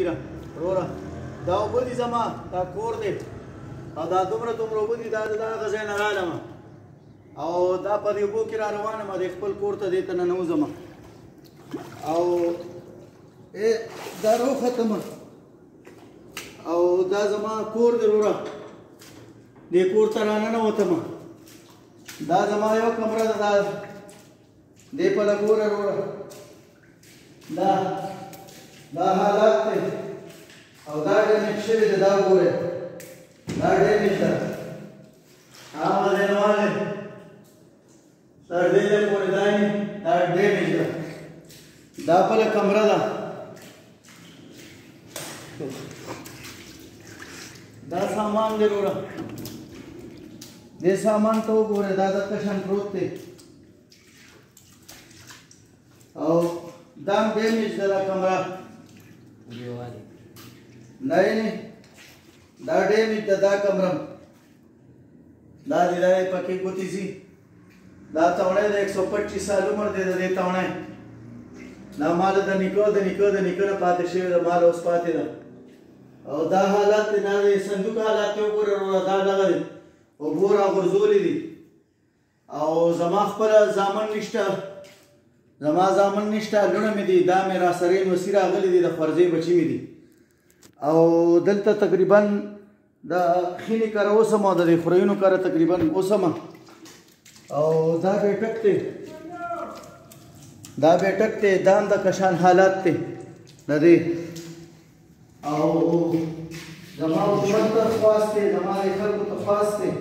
ګیره وروره دا اوبه دي زما دا کور دی او دا دومره اوبه دي دا د هغه ځای نه رالم او دا په دې اوبو کې را روان یم د خپل کور ته دې ته ننوځم او دا راوختم او دا زما کور دی وروره دې کور ته راننوتم دا زما یو کمره ده دا دې په لګوره وروره دا حالات دی او دا ډیمیج شوي دی دا وګورئ دا ډیمیج ده هغه ځینوالی تر دې ځای پورې دا ډیمیج ده دا بله کمره ده دا سامان دی وروره دې سامان ته وګورئ دا دغه شان پروت دی او دا هم ډیمیج ده دا کمره نه دا ډیمیج ده دا کمره دا دی دا پکې ګوتې ځي دا تاوڼی د 125 سال عمر دی د دې تاوڼی دا مال د نیکه د نیکه د نیکه نه پاتې شوی د مال اوس پاتې ده او دا حالات دی دا د صندوق حالات یې وګوره وروره دا دغه دی اوبو راغورځولي دي او زما خپله زامن نشته زما زامن نشته لوڼه مې دي دا مې راسره نوسي راغلي دي د فرضې بچي مې دي او دلته تقریبا د خینې کره اوسم او د دې خورینو کره تقریبا اوسم او دا بیټک دی دا بیټک دی دا هم د کشان حالات دی د دې او زما حکومت ته خواست دی زما د خلکو ته خواست دی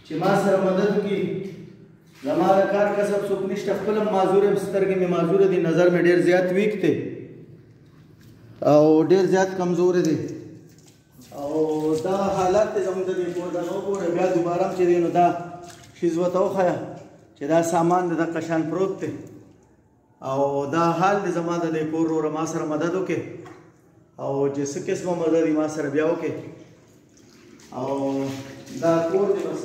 چې ما سره مدد وکړي زما د کار کسب څوک نشته خپل هم معذور یم سترګې مې معذوره دي نظر مې ډېر زیات ویک دی او ډېر زیات کمزوري دی او دا حالات دی زموږ د دې کور دا وګوره بیا دوباره هم چې دی نو دا ښیز ورته وښیه چې دا سامان د دغه شان پروت دی او دا حال دی زما د دې کور وروره ما سره مدد وکړي او چې څه قسمه مدد یې ما سره بیا وکړي او دا کور دی بس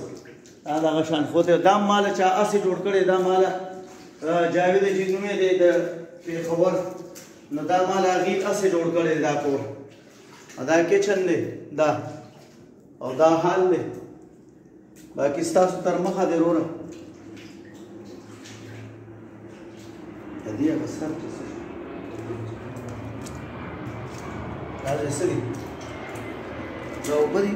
دا دغه شان خو دی دا ماله چا اسې جوړ کړی دا ماله جاوید چې نوم یې دی د پېښور نو دا ماله هغې اسې جوړ کړی دا کور دا کچن دی دا او دا حال دی باقي ستاسو تر مخه دی وروره د دې هغه سر چې څه دا څه دي دا اوبه دي